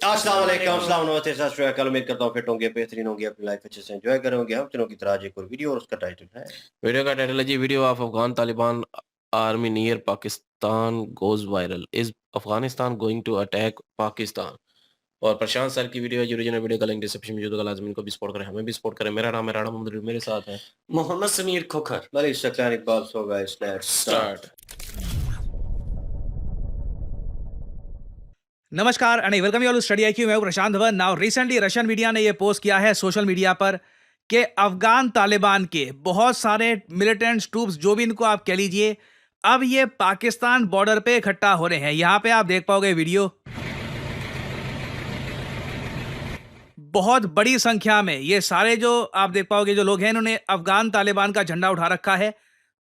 अस्सलाम वालेकुम, अस्सलाम नमस्ते, सत श्री अकाल। उम्मीद करता हूँ फिट होंगे, बेहतरीन होंगे, अपनी लाइफ अच्छे से एंजॉय कर रहे होंगे। हम दिनों की तरह आज एक और वीडियो और उसका टाइटल है वीडियो का टाइटल है जी, video of Afghan Taliban army near Pakistan goes viral, is Afghanistan going to attack Pakistan. और प्रशांत सर की वीडियो है जो ओरिजिनल वीडियो का लिंक डिस्क्रिप्शन में मौजूद है। लाजमी इनको भी सपोर्ट करें, हमें भी सपोर्ट करें। मेरा नाम है राणा मोहम्मद, मेरे साथ है Mohammad Sameer Khokhar. Malik Shaklan Iqbal. So guys let's start. नमस्कार and welcome you all to study IQ. मैं हूं Prashant Dhawan. Now recently Russian media ने यह पोस्ट किया है सोशल मीडिया पर कि अफगान तालिबान के बहुत सारे मिलिटेंट ट्रूप्स, जो भी इनको आप कह लीजिए, अब ये पाकिस्तान बॉर्डर पे इकट्ठा हो रहे हैं। यहां पे आप देख पाओगे वीडियो, बहुत बड़ी संख्या में ये सारे जो आप देख पाओगे जो लोग हैं, इन्होंने अफगान तालिबान का झंडा उठा रखा है।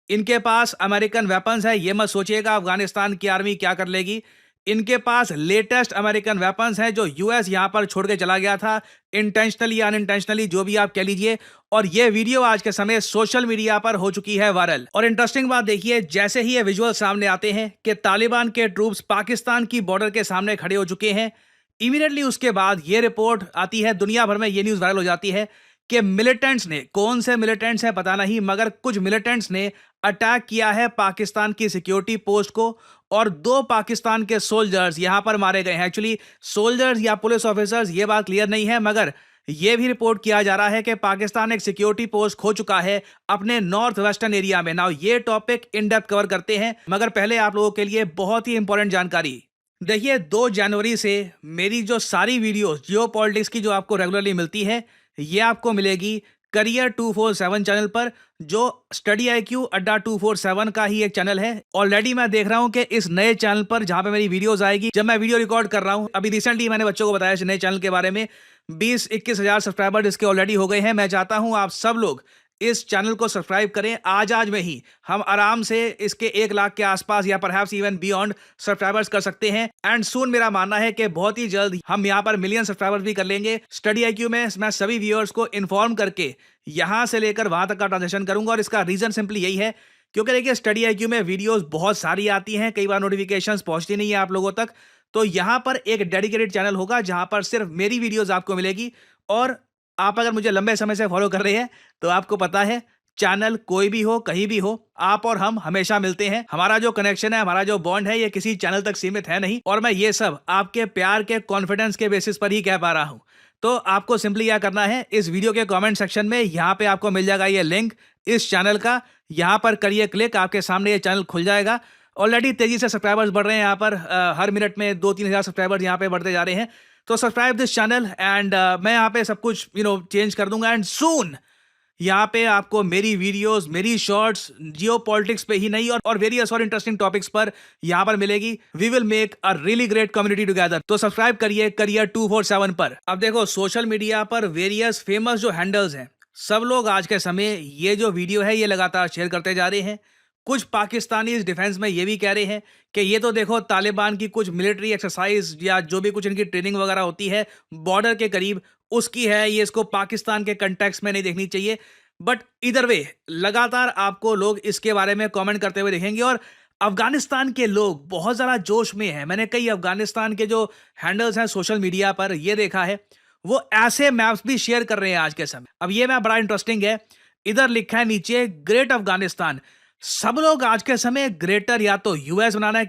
इनके पास अमेरिकन वेपन्स है। ये मत सोचिएगा अफगानिस्तान की आर्मी क्या कर लेगी। इनके पास लेटेस्ट अमेरिकन वेपन्स हैं जो यूएस यहां पर छोड़ के चला गया था, इंटेंशनली या अनइंटेंशनली, जो भी आप कह लीजिए। और ये वीडियो आज के समय सोशल मीडिया पर हो चुकी है वायरल। और इंटरेस्टिंग बात देखिए, जैसे ही ये विजुअल सामने आते हैं कि तालिबान के ट्रूप्स पाकिस्तान की बॉर्डर के सामने खड़े हो चुके हैं, इमीडिएटली उसके बाद ये रिपोर्ट आती है, दुनिया भर में ये न्यूज़ वायरल हो जाती है कि मिलिटेंट्स ने, कौन से मिलिटेंट्स हैं पता नहीं, मगर कुछ मिलिटेंट्स ने अटैक किया है पाकिस्तान की सिक्योरिटी पोस्ट को और 2 पाकिस्तान के सोल्जर्स यहां पर मारे गए हैं। एक्चुअली सोल्जर्स या पुलिस ऑफिसर्स, ये बात क्लियर नहीं है, मगर यह भी रिपोर्ट किया जा रहा है कि पाकिस्तान एक सिक्योरिटी पोस्ट खो चुका है अपने नॉर्थ वेस्टर्न एरिया में। नाउ ये टॉपिक इन डेप्थ कवर करते हैं, मगर पहले आप लोगों के लिए बहुत ही इंपॉर्टेंट जानकारी। देखिए, 2 जनवरी से मेरी जो सारी वीडियोस जियो पॉलिटिक्स की जो आपको रेगुलरली मिलती है, ये आपको मिलेगी करियर 247 चैनल पर, जो स्टडी आईक्यू अड्डा 247 का ही एक चैनल है। ऑलरेडी मैं देख रहा हूं कि इस नए चैनल पर जहां पे मेरी वीडियोस आएगी, जब मैं वीडियो रिकॉर्ड कर रहा हूं, अभी रिसेंटली मैंने बच्चों को बताया इस नए चैनल के बारे में, 20-21 हजार सब्सक्राइबर इसके ऑलरेडी हो गए हैं। मैं चाहता हूं आप सब लोग इस चैनल को सब्सक्राइब करें। आज में ही हम आराम से इसके 1 लाख के आसपास या परहैप्स इवन बियॉन्ड सब्सक्राइबर्स कर सकते हैं। एंड सून मेरा मानना है कि बहुत ही जल्द हम यहां पर मिलियन सब्सक्राइबर्स भी कर लेंगे। स्टडी आईक्यू में मैं सभी व्यूअर्स को इन्फॉर्म करके यहां से लेकर वहां तक का ट्रांजेक्शन करूंगा। और इसका रीजन सिंपली यही है, क्योंकि देखिए स्टडी आईक्यू में वीडियोस बहुत सारी आती हैं, कई बार नोटिफिकेशंस पहुंचती नहीं है आप लोगों तक। तो यहां पर एक डेडिकेटेड चैनल होगा जहां पर सिर्फ मेरी वीडियोस आपको मिलेगी। और आप अगर मुझे लंबे समय से फॉलो कर रहे हैं तो आपको पता है, चैनल कोई भी हो, कहीं भी हो, आप और हम हमेशा मिलते हैं। हमारा जो कनेक्शन है, हमारा जो बॉन्ड है, ये किसी चैनल तक सीमित है नहीं। और मैं ये सब आपके प्यार के, कॉन्फिडेंस के बेसिस पर ही कह पा रहा हूं। तो आपको सिंपली क्या करना है, इस वीडियो के कमेंट सेक्शन में यहाँ पे आपको मिल जाएगा ये लिंक इस चैनल का। यहाँ पर करिए क्लिक, आपके सामने ये चैनल खुल जाएगा। ऑलरेडी तेजी से सब्सक्राइबर्स बढ़ रहे हैं यहाँ पर, हर मिनट में 2-3 हजार सब्सक्राइबर्स यहाँ पे बढ़ते जा रहे हैं। तो सब्सक्राइब दिस चैनल एंड मैं यहाँ पे सब कुछ चेंज कर दूंगा। एंड सून यहाँ पे आपको मेरी वीडियोस, मेरी शॉर्ट्स जियो पॉलिटिक्स पे ही नहीं और वेरियस और इंटरेस्टिंग टॉपिक्स पर यहाँ पर मिलेगी। We will make a really great community together. तो सब्सक्राइब करिए करियर 247 पर। अब देखो, सोशल मीडिया पर वेरियस फेमस जो हैंडल्स हैं, सब लोग आज के समय ये जो वीडियो है ये लगातार शेयर करते जा रहे हैं। कुछ पाकिस्तानी इस डिफेंस में ये भी कह रहे हैं कि ये तो देखो तालिबान की कुछ मिलिट्री एक्सरसाइज या जो भी कुछ इनकी ट्रेनिंग वगैरह होती है बॉर्डर के करीब, उसकी है, ये इसको पाकिस्तान के कंटेक्स्ट में नहीं देखनी चाहिए। बट इधर वे लगातार आपको लोग इसके बारे में कमेंट करते हुए देखेंगे। और अफगानिस्तान के लोग बहुत ज़्यादा जोश में हैं। मैंने कई अफगानिस्तान के जो हैंडल्स हैं सोशल मीडिया पर ये देखा है, वो ऐसे मैप्स भी शेयर कर रहे हैं आज के समय। अब ये मैप बड़ा इंटरेस्टिंग है। इधर लिखा है नीचे ग्रेट अफगानिस्तान। सब लोग आज के समय ग्रेटर या तो यूएस बनाना है,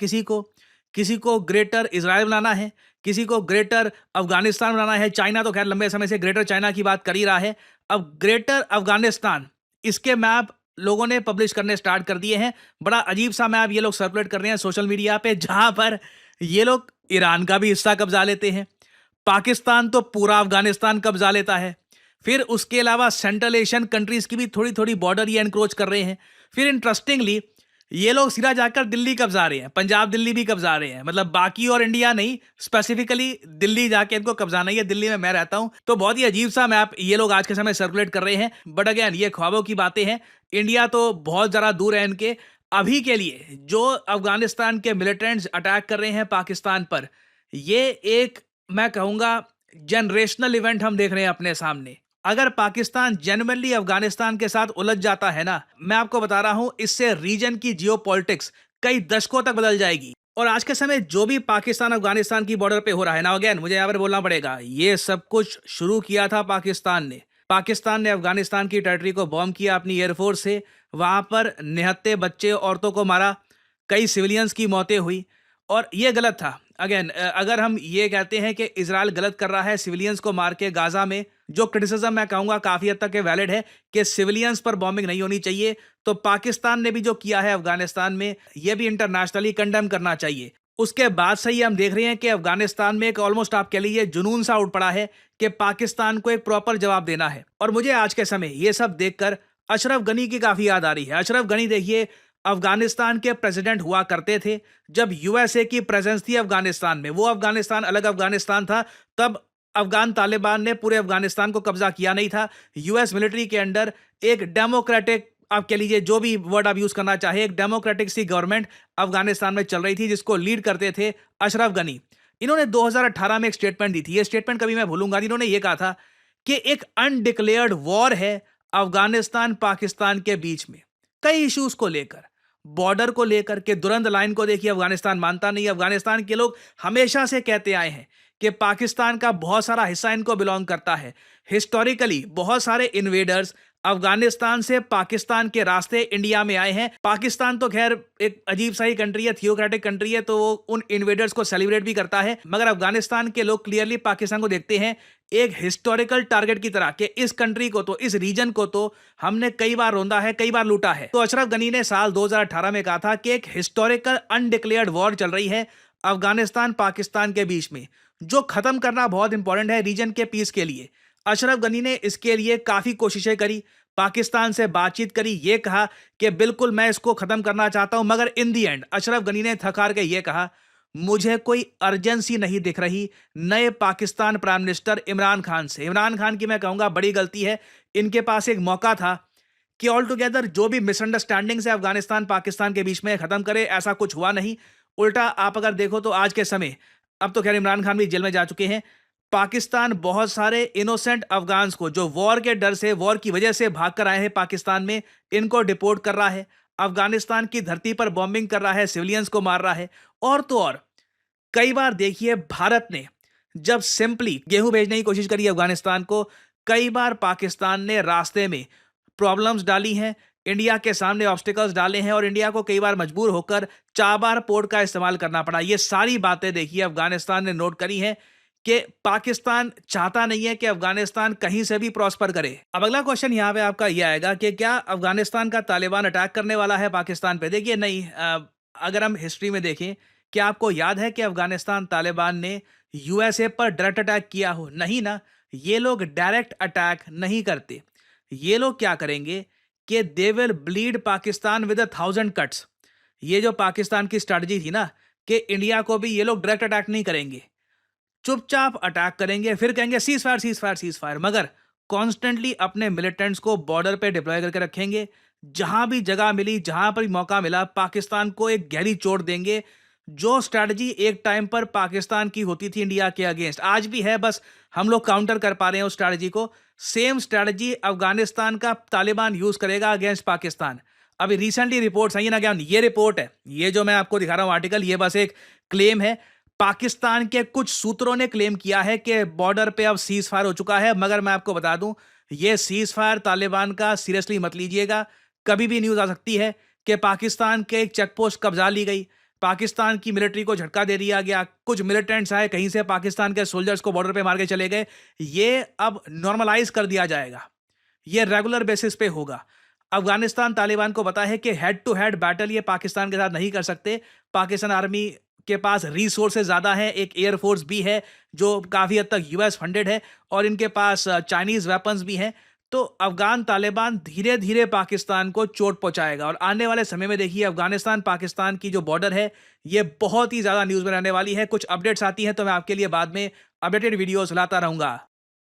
किसी को ग्रेटर इजराइल बनाना है, किसी को ग्रेटर अफगानिस्तान बनाना है। चाइना तो खैर लंबे समय से ग्रेटर चाइना की बात कर ही रहा है। अब ग्रेटर अफगानिस्तान, इसके मैप लोगों ने पब्लिश करने स्टार्ट कर दिए हैं। बड़ा अजीब सा मैप ये लोग सर्कुलेट कर रहे हैं सोशल मीडिया पे, जहां पर ये लोग ईरान का भी हिस्सा कब्जा लेते हैं, पाकिस्तान तो पूरा अफगानिस्तान कब्जा लेता है, फिर उसके अलावा सेंट्रल एशियन कंट्रीज की भी थोड़ी थोड़ी बॉर्डर ये एनक्रोच कर रहे हैं। फिर इंटरेस्टिंगली ये लोग सीधा जाकर दिल्ली कब्जा रहे हैं, पंजाब दिल्ली भी कब्जा रहे हैं। मतलब बाकी और इंडिया नहीं, स्पेसिफिकली दिल्ली जाके इनको कब्जाना ही है। दिल्ली में मैं रहता हूं, तो बहुत ही अजीब सा मैप ये लोग आज के समय सर्कुलेट कर रहे हैं। बट अगेन, ये ख्वाबों की बातें हैं। इंडिया तो बहुत ज़्यादा दूर है इनके। अभी के लिए जो अफगानिस्तान के मिलिटेंट्स अटैक कर रहे हैं पाकिस्तान पर, ये एक, मैं कहूँगा, जनरेशनल इवेंट हम देख रहे हैं अपने सामने। अगर पाकिस्तान जेन्युइनली अफगानिस्तान के साथ उलझ जाता है ना, मैं आपको बता रहा हूं, इससे रीजन की जियोपॉलिटिक्स कई दशकों तक बदल जाएगी। और आज के समय जो भी पाकिस्तान अफगानिस्तान की बॉर्डर पे हो रहा है ना, अगेन मुझे यहाँ पर बोलना पड़ेगा, ये सब कुछ शुरू किया था पाकिस्तान ने। पाकिस्तान ने अफगानिस्तान की टेरिटरी को बॉम्ब किया अपनी एयरफोर्स से, वहां पर निहत्थे बच्चे औरतों को मारा, कई सिविलियंस की मौतें हुई और ये गलत था। अगेन अगर हम ये कहते हैं कि इजराइल गलत कर रहा है सिविलियंस को मार के गाजा में, जो क्रिटिसिज्म मैं कहूंगा काफी हद तक वैलिड है कि सिविलियंस पर बॉम्बिंग नहीं होनी चाहिए, तो पाकिस्तान ने भी जो किया है अफगानिस्तान में, यह भी इंटरनेशनली कंडेम करना चाहिए। उसके बाद से ही हम देख रहे हैं कि अफगानिस्तान में एक ऑलमोस्ट आप कह लीजिए जुनून सा उठ पड़ा है कि पाकिस्तान को एक प्रॉपर जवाब देना है। और मुझे आज के समय ये सब देखकर अशरफ गनी की काफी याद आ रही है। अशरफ गनी देखिए अफगानिस्तान के प्रेसिडेंट हुआ करते थे जब यूएसए की प्रेजेंस थी अफगानिस्तान में। वो अफगानिस्तान अलग अफगानिस्तान था, तब अफगान तालिबान ने पूरे अफगानिस्तान को कब्जा किया नहीं था। यूएस मिलिट्री के अंडर एक डेमोक्रेटिक, आप कह लीजिए जो भी वर्ड आप यूज करना चाहे, एक डेमोक्रेटिक सी गवर्नमेंट अफगानिस्तान में चल रही थी जिसको लीड करते थे अशरफ गनी। इन्होंने 2018 में एक स्टेटमेंट दी थी, ये स्टेटमेंट कभी मैं भूलूंगा। इन्होंने ये कहा था कि एक अनडिक्लेयर्ड वॉर है अफगानिस्तान पाकिस्तान के बीच में, कई इश्यूज को लेकर, बॉर्डर को लेकर के, दुरंत लाइन को देखिए अफगानिस्तान मानता नहीं। अफगानिस्तान के लोग हमेशा से कहते आए हैं कि पाकिस्तान का बहुत सारा हिस्सा इनको बिलोंग करता है। हिस्टोरिकली बहुत सारे इन्वेडर्स अफगानिस्तान से पाकिस्तान के रास्ते इंडिया में आए हैं। पाकिस्तान तो खैर एक अजीब सा ही कंट्री है, थियोक्रेटिक कंट्री है, तो वो उन इन्वेडर्स को सेलिब्रेट भी करता है, मगर अफगानिस्तान के लोग क्लियरली पाकिस्तान को देखते हैं एक हिस्टोरिकल टारगेट की तरह कि इस कंट्री को तो, इस रीजन को तो हमने कई बार रोंदा है, कई बार लूटा है। तो अशरफ गनी ने साल 2018 में कहा था कि एक हिस्टोरिकल अनडिक्लेयर्ड वॉर चल रही है अफगानिस्तान पाकिस्तान के बीच में, जो खत्म करना बहुत इंपॉर्टेंट है रीजन के पीस के लिए। अशरफ गनी ने इसके लिए काफी कोशिशें करी, पाकिस्तान से बातचीत करी, ये कहा कि बिल्कुल मैं इसको खत्म करना चाहता हूं, मगर इन दी एंड अशरफ गनी ने थक हार के ये कहा मुझे कोई अर्जेंसी नहीं दिख रही नए पाकिस्तान प्राइम मिनिस्टर इमरान खान से। इमरान खान की मैं कहूंगा बड़ी गलती है। इनके पास एक मौका था कि ऑल टुगेदर जो भी मिसअंडरस्टैंडिंग्स है अफगानिस्तान पाकिस्तान के बीच में खत्म करे, ऐसा कुछ हुआ नहीं। उल्टा आप अगर देखो तो आज के समय, अब तो खैर इमरान खान भी जेल में जा चुके हैं, पाकिस्तान बहुत सारे इनोसेंट अफगान्स को जो वॉर के डर से, वॉर की वजह से भाग कर आए हैं पाकिस्तान में, इनको डिपोर्ट कर रहा है, अफगानिस्तान की धरती पर बॉम्बिंग कर रहा है, सिविलियंस को मार रहा है। और तो और कई बार देखिए भारत ने जब सिंपली गेहूं भेजने की कोशिश करी अफगानिस्तान को, कई बार पाकिस्तान ने रास्ते में प्रॉब्लम्स डाली हैं, इंडिया के सामने ऑब्स्टिकल्स डाले हैं और इंडिया को कई बार मजबूर होकर चाबार पोर्ट का इस्तेमाल करना पड़ा। ये सारी बातें देखिए अफगानिस्तान ने नोट करी हैं कि पाकिस्तान चाहता नहीं है कि अफगानिस्तान कहीं से भी प्रॉस्पर करे। अब अगला क्वेश्चन यहाँ पे आपका ये आएगा कि क्या अफगानिस्तान का तालिबान अटैक करने वाला है पाकिस्तान पे? देखिए नहीं, अगर हम हिस्ट्री में देखें, क्या आपको याद है कि अफगानिस्तान तालिबान ने यूएसए पर डायरेक्ट अटैक किया हो? नहीं ना, ये लोग डायरेक्ट अटैक नहीं करते। ये लोग क्या करेंगे कि they will bleed Pakistan with 1000 cuts. ये जो पाकिस्तान की स्ट्रैटेजी थी ना कि इंडिया को भी ये लोग डायरेक्ट अटैक नहीं करेंगे, चुपचाप अटैक करेंगे, फिर कहेंगे cease fire cease fire cease fire, मगर कॉन्स्टेंटली अपने मिलिटेंट्स को बॉर्डर पे डिप्लॉय करके रखेंगे। जहां भी जगह मिली, जहां पर भी मौका मिला, पाकिस्तान को एक गहरी चोट देंगे। जो स्ट्रैटेजी एक टाइम पर पाकिस्तान की होती थी इंडिया के अगेंस्ट, आज भी है, बस हम लोग काउंटर कर पा रहे हैं उस स्ट्रैटेजी को। सेम स्ट्रैटेजी अफगानिस्तान का तालिबान यूज करेगा अगेंस्ट पाकिस्तान। अभी रिसेंटली रिपोर्ट्स आई है ना, क्या ये रिपोर्ट है, ये जो मैं आपको दिखा रहा हूं आर्टिकल, ये बस एक क्लेम है। पाकिस्तान के कुछ सूत्रों ने क्लेम किया है कि बॉर्डर पे अब सीज फायर हो चुका है, मगर मैं आपको बता दूं ये सीज फायर तालिबान का सीरियसली मत लीजिएगा। कभी भी न्यूज आ सकती है कि पाकिस्तान के एक चेक पोस्ट कब्जा ली गई, पाकिस्तान की मिलिट्री को झटका दे दिया गया, कुछ मिलिटेंट्स आए कहीं से पाकिस्तान के सोल्जर्स को बॉर्डर पे मार के चले गए। ये अब नॉर्मलाइज कर दिया जाएगा, ये रेगुलर बेसिस पे होगा। अफगानिस्तान तालिबान को पता है कि हेड टू हेड बैटल ये पाकिस्तान के साथ नहीं कर सकते। पाकिस्तान आर्मी के पास रिसोर्सेज ज़्यादा है, एक एयरफोर्स भी है जो काफ़ी हद तक यूएस फंडेड है, और इनके पास चाइनीज़ वेपन्स भी हैं। तो अफगान तालिबान धीरे धीरे पाकिस्तान को चोट पहुंचाएगा, और आने वाले समय में देखिए अफगानिस्तान पाकिस्तान की जो बॉर्डर है ये बहुत ही ज़्यादा न्यूज़ में रहने वाली है। कुछ अपडेट्स आती हैं तो मैं आपके लिए बाद में अपडेटेड वीडियोस लाता रहूँगा।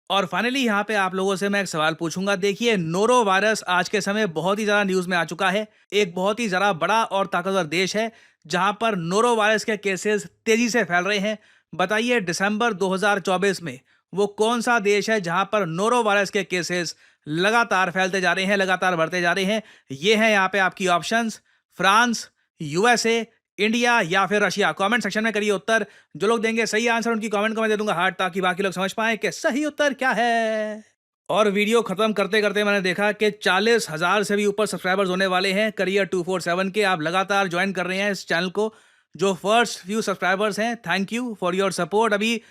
और फाइनली यहाँ पे आप लोगों से मैं एक सवाल पूछूंगा। देखिए नोरो वायरस आज के समय बहुत ही ज़्यादा न्यूज़ में आ चुका है। एक बहुत ही ज़्यादा बड़ा और ताकतवर देश है जहाँ पर नोरो वायरस के केसेस तेज़ी से फैल रहे हैं। बताइए दिसंबर 2024 में वो कौन सा देश है जहाँ पर नोरो वायरस के केसेस लगातार फैलते जा रहे हैं, लगातार बढ़ते जा रहे हैं? ये हैं यहाँ पे आपकी ऑप्शंस: फ्रांस, यूएसए, इंडिया या फिर रशिया? कमेंट सेक्शन में करिए उत्तर। जो लोग देंगे सही आंसर उनकी कमेंट को मैं दे दूंगा हार्ट, ताकि बाकी लोग समझ पाए कि सही उत्तर क्या है। और वीडियो खत्म करते करते मैंने देखा कि 40,000 से भी ऊपर सब्सक्राइबर्स होने वाले हैं करियर 247 के। आप लगातार ज्वाइन कर रहे हैं इस चैनल को। जो फर्स्ट फ्यू सब्सक्राइबर्स हैं, thank you for your support. अभी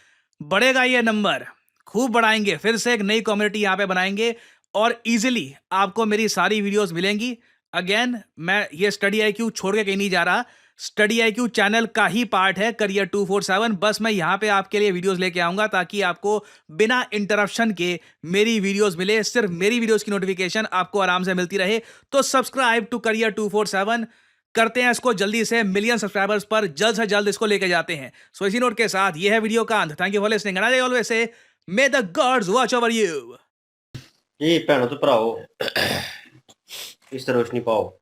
बढ़ेगा ये नंबर, खूब बढ़ाएंगे, फिर से एक नई कम्युनिटी यहाँ पे बनाएंगे और इजीली आपको मेरी सारी वीडियोस मिलेंगी। अगेन, मैं ये स्टडी IQ छोड़ के कहीं नहीं जा रहा। स्टडी IQ चैनल का ही पार्ट है करियर 247। बस मैं यहाँ पे आपके लिए वीडियोस लेके आऊंगा ताकि आपको बिना इंटरप्शन के मेरी वीडियोस मिले। सिर्फ मेरी वीडियोस की नोटिफिकेशन आपको आराम से मिलती रहे। तो सब्सक्राइब टू करियर 247 करते हैं इसको जल्दी से मिलियन सब्सक्राइबर्स पर, जल्द से जल्द इसको लेके जाते हैं। सो इसी नोट के साथ ये है वीडियो का अंत। Thank you for listening and I always say may the gods watch over you. जी भैनों तो भराओ, इस तरह रोशनी पाओ।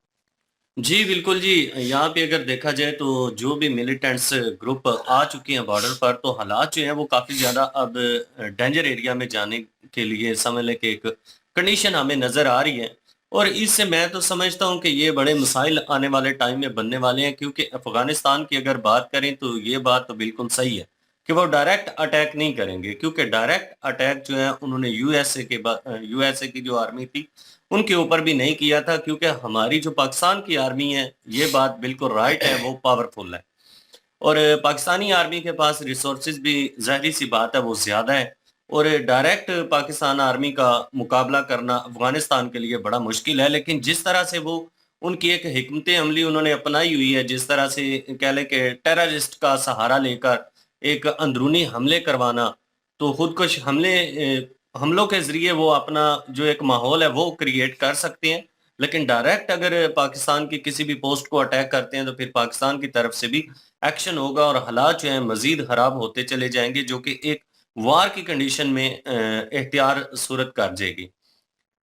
जी बिल्कुल जी। यहाँ पे अगर देखा जाए तो जो भी मिलिटेंट्स ग्रुप आ चुके हैं बॉर्डर पर, तो हालात जो हैं वो काफ़ी ज़्यादा अब डेंजर एरिया में जाने के लिए समझ लें कि एक कंडीशन हमें नज़र आ रही है। और इससे मैं तो समझता हूँ कि ये बड़े मसाइल आने वाले टाइम में बनने वाले हैं, क्योंकि अफ़गानिस्तान की अगर बात करें तो ये बात तो बिल्कुल सही है कि वो डायरेक्ट अटैक नहीं करेंगे, क्योंकि डायरेक्ट अटैक जो है उन्होंने यूएसए की जो आर्मी थी उनके ऊपर भी नहीं किया था, क्योंकि हमारी जो पाकिस्तान की आर्मी है, ये बात बिल्कुल राइट है, वो पावरफुल है और पाकिस्तानी आर्मी के पास रिसोर्सेज भी ज़ाहिर सी बात है वो ज़्यादा है। और डायरेक्ट पाकिस्तान आर्मी का मुकाबला करना अफगानिस्तान के लिए बड़ा मुश्किल है। लेकिन जिस तरह से वो उनकी एक हिकमत अमली उन्होंने अपनाई हुई है, जिस तरह से कह लें कि टेररिस्ट का सहारा लेकर एक अंदरूनी हमले करवाना, तो खुदकुश हमलों के ज़रिए वो अपना जो एक माहौल है वो क्रिएट कर सकते हैं। लेकिन डायरेक्ट अगर पाकिस्तान की किसी भी पोस्ट को अटैक करते हैं तो फिर पाकिस्तान की तरफ से भी एक्शन होगा और हालात जो हैं मज़ीद ख़राब होते चले जाएँगे, जो कि एक वार की कंडीशन में इख्तियार सूरत कर जाएगी।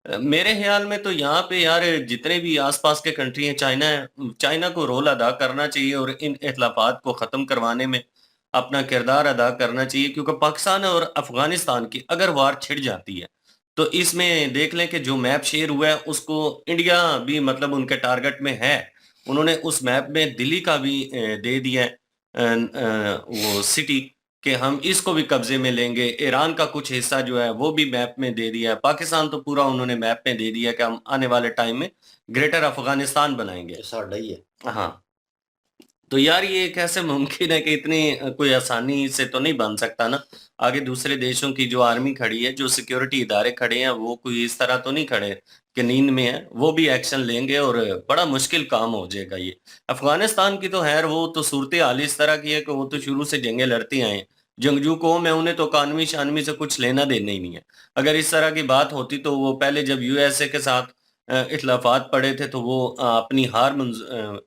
मेरे ख़्याल में तो यहाँ पे यार जितने भी आस-पास के कंट्री हैं, चाइना को रोल अदा करना चाहिए और इन इख्तिलाफ़ात को ख़त्म करवाने में अपना किरदार अदा करना चाहिए, क्योंकि पाकिस्तान और अफ़गानिस्तान की अगर वार छिड़ जाती है, तो इसमें देख लें कि जो मैप शेयर हुआ है उसको इंडिया भी मतलब उनके टारगेट में है। उन्होंने उस मैप में दिल्ली का भी दे दिया है वो सिटी कि हम इसको भी कब्ज़े में लेंगे। ईरान का कुछ हिस्सा जो है वो भी मैप में दे दिया है। पाकिस्तान तो पूरा उन्होंने मैप में दे दिया कि हम आने वाले टाइम में ग्रेटर अफ़गानिस्तान बनाएँगे। ये साडा ही है। हाँ। तो यार ये कैसे मुमकिन है कि इतनी कोई आसानी से तो नहीं बन सकता ना। आगे दूसरे देशों की जो आर्मी खड़ी है, जो सिक्योरिटी इदारे खड़े हैं, वो कोई इस तरह तो नहीं खड़े कि नींद में है, वो भी एक्शन लेंगे और बड़ा मुश्किल काम हो जाएगा ये। अफ़गानिस्तान की तो खैर वो तो सूरत-ए-हाल इस तरह की है कि वो तो शुरू से जंगें लड़ते आए हैं। जंगजू कौम है, उन्हें तो कानवी-शानवी से कुछ लेना-देना ही नहीं है। अगर इस तरह की बात होती तो वो पहले जब यूएसए के साथ इख्तिलाफ़ात पड़े थे तो वो अपनी हार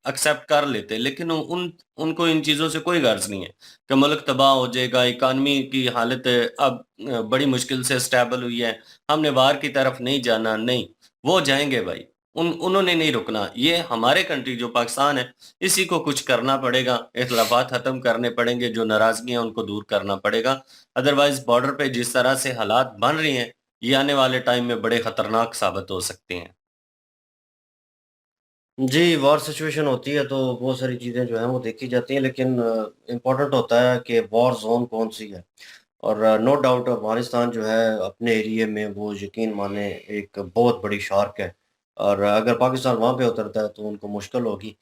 एक्सेप्ट कर लेते, लेकिन उनको इन चीज़ों से कोई गर्ज़ नहीं है कि मुल्क तबाह हो जाएगा, इकानमी की हालत अब बड़ी मुश्किल से स्टेबल हुई है, हमने वार की तरफ नहीं जाना, नहीं, वो जाएँगे भाई, उन्होंने नहीं रुकना। ये हमारे कंट्री जो पाकिस्तान है, इसी को कुछ करना पड़ेगा, इख्तिलाफ़ात ख़त्म करने पड़ेंगे, जो नाराज़गियाँ उनको दूर करना पड़ेगा। अदरवाइज़ बॉर्डर पे जिस तरह से हालात बन रहे हैं, ये आने वाले टाइम में बड़े ख़तरनाक साबित हो सकते हैं। जी, वॉर सिचुएशन होती है तो बहुत सारी चीज़ें जो हैं वो देखी जाती हैं, लेकिन इम्पोर्टेंट होता है कि वॉर ज़ोन कौन-सी है। और नो डाउट अफ़गानिस्तान जो है अपने एरिये में वो यकीन माने एक बहुत बड़ी शार्क है और अगर पाकिस्तान वहाँ पे उतरता है तो उनको मुश्किल होगी।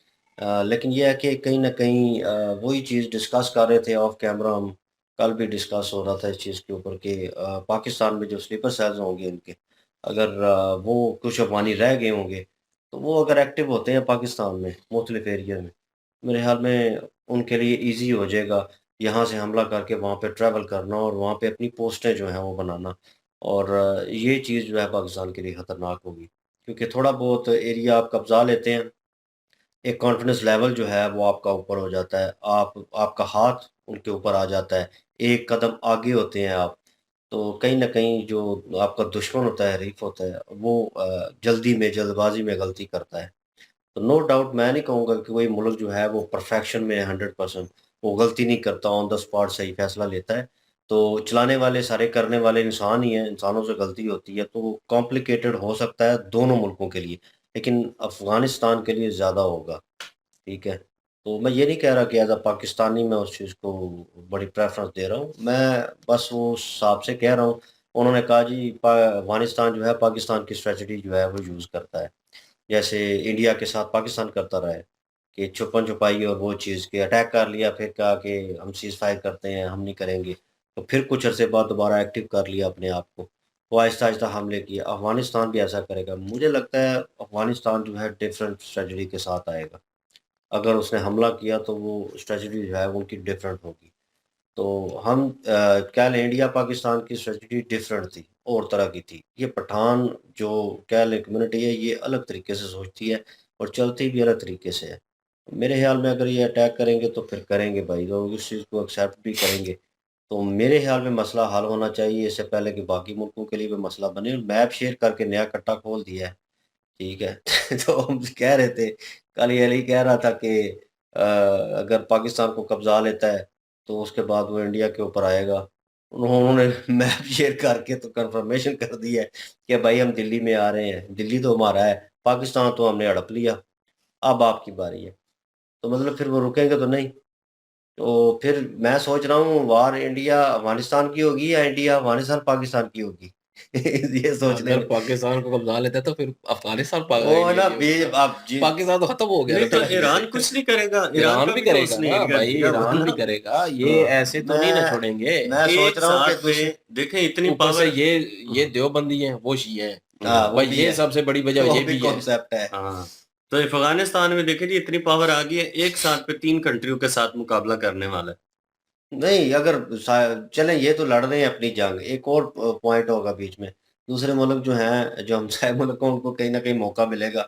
लेकिन ये है कि कहीं न कहीं वही चीज़ डिस्कस कर रहे थे ऑफ कैमरा हम, कल भी डिस्कस हो रहा था इस चीज़ के ऊपर कि पाकिस्तान में जो स्लीपर सेल्स होंगे इनके, अगर वो कुछ अफ़गानी रह गए होंगे, तो वो अगर एक्टिव होते हैं पाकिस्तान में मुख्तलिफ एरिया में, मेरे ख़्याल में उनके लिए ईज़ी हो जाएगा यहाँ से हमला करके वहाँ पे ट्रैवल करना और वहाँ पे अपनी पोस्टें जो हैं वो बनाना और ये चीज़ जो है पाकिस्तान के लिए ख़तरनाक होगी। क्योंकि थोड़ा बहुत एरिया आप कब्ज़ा लेते हैं, एक कॉन्फिडेंस लेवल जो है वो आपका ऊपर हो जाता है, आपका हाथ उनके ऊपर आ जाता है, एक कदम आगे होते हैं आप, तो कहीं न कहीं जो आपका दुश्मन होता है, हरीफ होता है, वो जल्दी में जल्दबाज़ी में गलती करता है। तो नो डाउट मैं नहीं कहूँगा कि कोई मुल्क जो है वो परफेक्शन में है 100%, वो गलती नहीं करता, ऑन द स्पॉट सही फैसला लेता है। तो चलाने वाले सारे करने वाले इंसान ही हैं, इंसानों से गलती होती है, तो कॉम्प्लिकेटेड हो सकता है दोनों मुल्कों के लिए, लेकिन अफ़गानिस्तान के लिए ज़्यादा होगा, ठीक है? तो मैं ये नहीं कह रहा कि एज़ अ पाकिस्तानी मैं उस चीज़ को बड़ी प्रेफ़रेंस दे रहा हूँ। मैं बस वो उस हिसाब से कह रहा हूँ। उन्होंने कहा जी अफ़गानिस्तान जो है पाकिस्तान की स्ट्रैटेजी जो है वो यूज़ करता है। जैसे इंडिया के साथ पाकिस्तान करता रहा है कि छुपन-छुपाई और वो चीज़ कि अटैक कर लिया फिर कहा कि हम सीज़-फायर करते हैं, हम नहीं करेंगे। तो फिर कुछ अरसे बाद दोबारा एक्टिव कर लिया अपने आप को। वो आहिस्ता-आहिस्ता हमले किए। अफ़गानिस्तान भी ऐसा करेगा। मुझे लगता है अफ़गानिस्तान जो है डिफरेंट स्ट्रैटेजी के साथ आएगा। अगर उसने हमला किया तो वो स्ट्रैटेजी जो है वो उनकी डिफरेंट होगी। तो हम कह लें इंडिया पाकिस्तान की स्ट्रैटेजी डिफरेंट थी और तरह की थी। ये पठान जो कह लें कम्युनिटी है ये अलग तरीके से सोचती है और चलती भी अलग तरीके से है। मेरे ख़्याल में अगर ये अटैक करेंगे तो फिर करेंगे भाई लोग इस चीज़ को एक्सेप्ट भी करेंगे। तो मेरे ख़्याल में मसला हल होना चाहिए इससे पहले कि बाकी मुल्कों के लिए भी मसला बने। मैप शेयर करके नया कट्टा खोल दिया है। ठीक है। तो हम कह रहे थे कल ये अली कह रहा था कि अगर पाकिस्तान को कब्ज़ा लेता है, तो उसके बाद वो इंडिया के ऊपर आएगा। उन्होंने मैप शेयर करके तो कन्फर्मेशन कर दी है कि भाई हम दिल्ली में आ रहे हैं, दिल्ली तो हमारा है, पाकिस्तान तो हमने हड़प लिया, अब आपकी बारी है। तो मतलब फिर वो रुकेंगे तो नहीं। तो फिर मैं सोच रहा हूँ वार इंडिया अफ़गानिस्तान की होगी या इंडिया अफ़गानिस्तान पाकिस्तान की होगी। ये सोचने अगर में पाकिस्तान को कब्जा लेता है तो फिर अफगानिस्तान वो है ना ये होगा। आप जी पाकिस्तान तो खत्म हो गया नहीं ना तो फिर धीरे ईरान धीरे। कुछ नहीं करेगा, ईरान ईरान का भी भी तो करेगा उसने ना एरिया भाई, दिया हुआ है ईरान भी ना। करेगा, ये हाँ, ऐसे तो नहीं ना छोड़ेंगे। मैं सोच एक रहा हूँ कि साथ दूसरे में देखें इतनी ऊपर से पावर। ये देवबंदी हैं, वो शिया हैं। हाँ, वो भाई भी ये है। सबसे बड़ी वजह वो ये भी भी है। कॉन्सेप्ट है। हाँ, तो अफगानिस्तान में देखें जी इतनी पावर आ गई है, एक साथ पे 3 कंट्रियों के साथ मुकाबला करने वाला है। नहीं अगर चलें ये तो लड़ रहे हैं अपनी जंग, एक और पॉइंट होगा बीच में। दूसरे मुल्क जो हैं, जो हमसाय मुल्क हैं, उनको कहीं न कहीं मौका मिलेगा,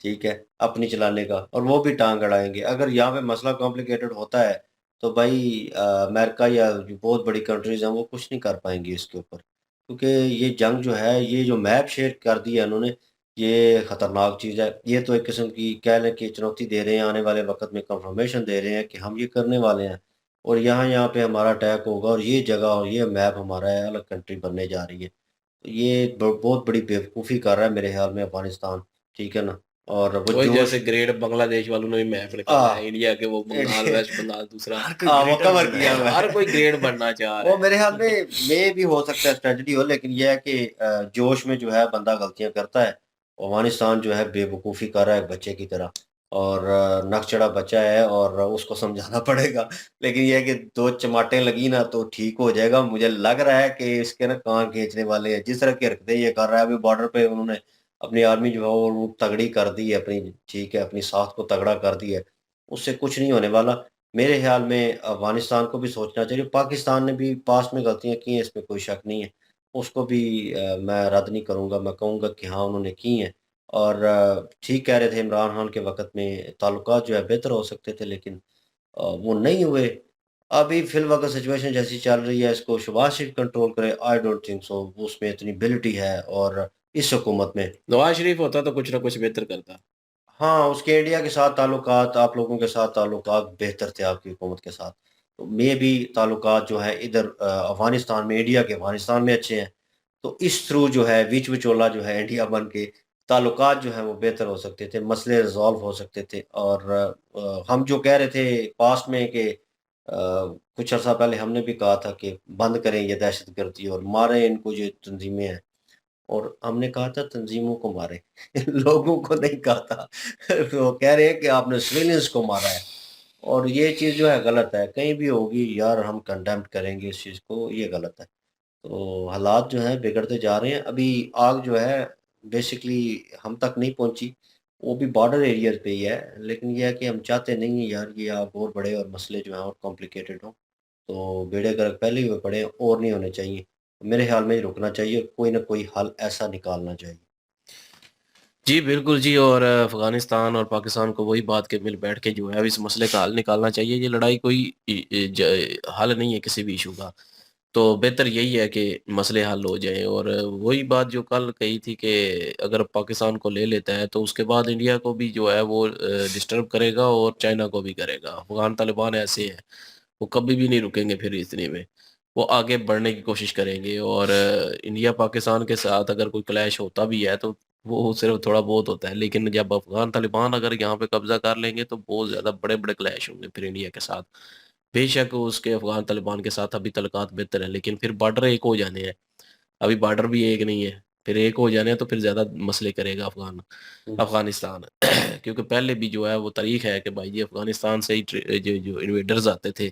ठीक है, अपनी चलाने का और वो भी टाँग अड़ाएँगे। अगर यहाँ पे मसला कॉम्प्लिकेटेड होता है, तो भई अमेरिका या जो बहुत बड़ी कंट्रीज़ हैं, वो कुछ नहीं कर पाएँगी इसके ऊपर। क्योंकि ये जंग जो है, ये जो मैप शेयर कर दिया इन्होंने, ये खतरनाक चीज़ है। ये तो एक किस्म की कह लें कि चुनौती दे रहे हैं, आने वाले वक़्त में कन्फर्मेशन दे रहे हैं कि हम ये करने वाले हैं। और यहाँ-यहाँ पे हमारा अटैक होगा और ये जगह और ये मैप हमारा है, अलग कंट्री बनने जा रही है। तो ये बहुत बड़ी बेवकूफ़ी कर रहा है मेरे ख़्याल में अफ़गानिस्तान, ठीक है ना? और वो वही जोश जैसे ग्रेट बांग्लादेश वालों ने भी मैप निकाला है, आह! इंडिया के वो बंगाल, वेस्ट बंगाल दूसरा। हर कोई वो ग्रेटर कवर बन किया रहा हुआ है। हर है। कोई ग्रेट बनना चाह रहा वो मेरे ख़्याल है। में भी हो सकता है स्ट्रेटजी हो लेकिन ये है कि जोश में जो है बंदा गलतियाँ करता है। अफ़गानिस्तान जो है बेवकूफ़ी कर रहा है एक बच्चे की तरह और नकचढ़ा बच्चा है और उसको समझाना पड़ेगा। लेकिन ये है कि 2 चमाटें लगी ना तो ठीक हो जाएगा। मुझे लग रहा है कि इसके ना कान खींचने वाले हैं। जिस तरह की हरकतें ये कर रहा है अभी बॉर्डर पे उन्होंने अपनी आर्मी जो है वो तगड़ी कर दी है अपनी ठीक है, अपनी साख को तगड़ा कर दिया है। उससे कुछ नहीं होने वाला। मेरे ख़्याल में अफ़गानिस्तान को भी सोचना चाहिए। पाकिस्तान ने भी पास्ट में गलतियाँ की हैं, इसमें कोई शक नहीं है। उसको भी मैं रद्द नहीं करूँगा, मैं कहूँगा कि हाँ, उन्होंने की हैं और ठीक कह रहे थे इमरान खान के वक़्त में ताल्लुकात जो है बेहतर हो सकते थे लेकिन वो नहीं हुए। अभी फ़िलवक़्त सिचुएशन जैसी चल रही है, इसको शहबाज़ शरीफ़ कंट्रोल करे, आई डोंट थिंक सो। उसमें इतनी एबिलिटी है और इस हुकूमत में नवाज शरीफ होता तो कुछ ना कुछ बेहतर करता। हाँ, उसके इंडिया के साथ ताल्लुकात, आप लोगों के साथ ताल्लुकात बेहतर थे आपकी हुकूमत के साथ। तो मेबी ताल्लुकात जो हैं इधर अफ़गानिस्तान में इंडिया के अफ़गानिस्तान में अच्छे हैं। तो इस थ्रू जो है बीच विचोला जो है इंडिया बन के ताल्लुकात जो हैं वो बेहतर हो सकते थे, मसले रिज़ॉल्व हो सकते थे और हम जो कह रहे थे पास्ट में कि कुछ अर्सा पहले हमने भी कहा था कि बंद करें ये दहशतगर्दी और मारें इनको ये तंज़ीमें हैं। और हमने कहा था तंज़ीमों को मारें, लोगों को नहीं कहा था। तो कह रहे हैं कि आपने सिविलियंस को मारा है और ये चीज़ जो है गलत है, कहीं भी होगी यार हम कंडेम्न करेंगे इस चीज़ को, ये गलत है। तो हालात जो हैं बिगड़ते जा रहे हैं, अभी आग जो है बेसिकली हम तक नहीं पहुँची, वो भी बॉर्डर एरियाज़ पे ही है, लेकिन ये है कि हम चाहते नहीं हैं यार ये आग और बढ़े और मसले जो हैं और कॉम्प्लिकेटेड हों। तो बेड़े गर्क पहले ही हुए पड़े हैं और नहीं होने चाहिए। मेरे ख़्याल में ये रुकना चाहिए, कोई न कोई हल ऐसा निकालना चाहिए। जी, बिल्कुल जी और अफ़गानिस्तान और पाकिस्तान को वही बात के मिल बैठ के जो है अब इस मसले का हल निकालना चाहिए। ये लड़ाई कोई इ इ ज हल नहीं है किसी भी इश्यू का। तो बेहतर यही है कि मसले हल हो जाएँ और वही बात जो कल कही थी कि अगर पाकिस्तान को ले लेता है तो उसके बाद इंडिया को भी जो है वो डिस्टर्ब करेगा और चाइना को भी करेगा। अफ़गान तालिबान ऐसे हैं, वो कभी भी नहीं रुकेंगे फिर इतने में। वो आगे बढ़ने की कोशिश करेंगे और इंडिया पाकिस्तान के साथ अगर कोई क्लैश होता भी है तो वो सिर्फ थोड़ा बहुत होता है, लेकिन जब अफगान तालिबान अगर यहाँ पे कब्जा कर लेंगे तो बहुत ज़्यादा बड़े-बड़े क्लैश होंगे फिर इंडिया के साथ। बेशक उसके अफगान तालिबान के साथ अभी तल्लुकात बेहतर है, लेकिन फिर बॉर्डर एक हो जाने हैं। अभी बॉर्डर भी एक नहीं है, फिर एक हो जाने हैं तो फिर ज़्यादा मसले करेगा अफ़गानिस्तान। क्योंकि पहले भी जो है वो तारीख है कि भाई जी अफ़गानिस्तान से ही जो इन्वेडर्स आते थे,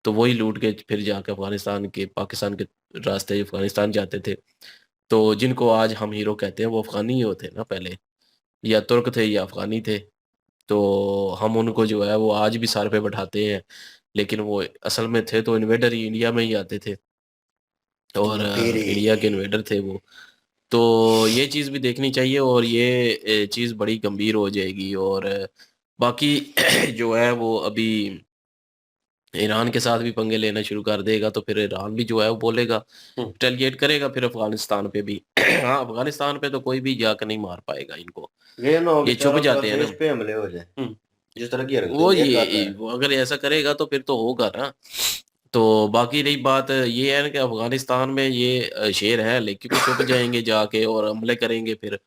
तो वही लूट के फिर जाके पाकिस्तान के रास्ते अफ़गानिस्तान जाते थे। तो जिनको आज हम हीरो कहते हैं वो अफ़गानी ही होते ना पहले, या तुर्क थे या अफ़गानी थे। तो हम उनको जो है वो आज भी सर पे बैठाते हैं, लेकिन वो असल में थे तो इन्वेडर ही इंडिया में ही आते थे और लुटेरे। इंडिया के इन्वेडर थे वो। तो ये चीज़ भी देखनी चाहिए और ये चीज़ बड़ी गंभीर हो जाएगी और बाकी जो है वो अभी ईरान के साथ भी पंगे लेना शुरू कर देगा, तो फिर ईरान भी जो है वो बोलेगा, हुँ। रिटेलिएट करेगा फिर अफ़गानिस्तान पे भी। हाँ, अफ़गानिस्तान पे तो कोई भी जाकर नहीं मार पाएगा इनको, ये ना हो कि ये छुप चारों तरफ जाते हैं से ना। इस पे हमले हो जाए, हुँ। जिस तरह की वो हरकतें ये कर रहा है। वो अगर ऐसा करेगा तो फिर तो होगा ना। तो बाकी रही बात ये है ना कि अफ़गानिस्तान में ये शेर हैं लेकिन छुप जाएँगे जाके और हमले करेंगे फिर।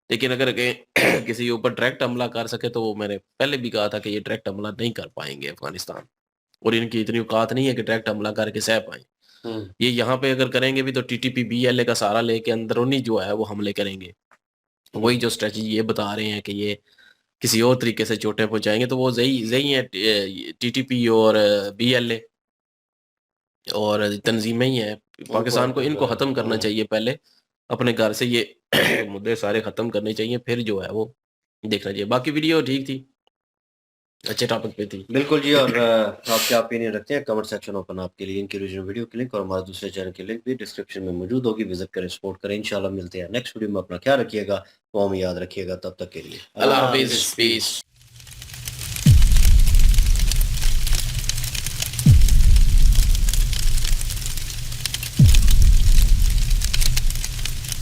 लेकिन अगर किसी के ऊपर डायरेक्ट हमला कर सके तो वो मैंने पहले भी कहा था कि ये डायरेक्ट हमला नहीं कर पाएँगे अफ़गानिस्तान, और इनकी इतनी औकात नहीं है कि डायरेक्ट हमला करके सह पाएँ। हुँ। ये यहाँ पे अगर करेंगे भी तो टीटीपी, बीएलए का सहारा लेके अंदरूनी जो है वो हमले करेंगे। वही जो स्ट्रैटेजी ये बता रहे हैं कि ये किसी और तरीके से चोटें पहुँचाएँगे, तो वो ज़ही है टीटीपी और बीएलए और तंज़ीमें ही हैं। उनको पाकिस्तान को खत्म इनको करें। ख़त्म करना चाहिए पहले, अपने घर से ये मुद्दे सारे ख़त्म करने चाहिए, फिर जो है वो देखना चाहिए। बाकी वीडियो ठीक थी, अच्छे टॉपिक पे थी। बिल्कुल जी, और आप क्या ओपिनियन रखते हैं? कमेंट सेक्शन ओपन आपके लिए। इनकी ओरिजिनल वीडियो की लिंक और हमारे दूसरे चैनल की लिंक भी डिस्क्रिप्शन में मौजूद होगी। विज़िट करें, सपोर्ट करें। इंशाल्लाह मिलते हैं नेक्स्ट वीडियो में। अपना ख्याल रखिएगा, दुआ में याद रखिएगा। तब तक के लिए अल्लाह अल्लाह हाफ़िज़, हाफ़िज़। पीस।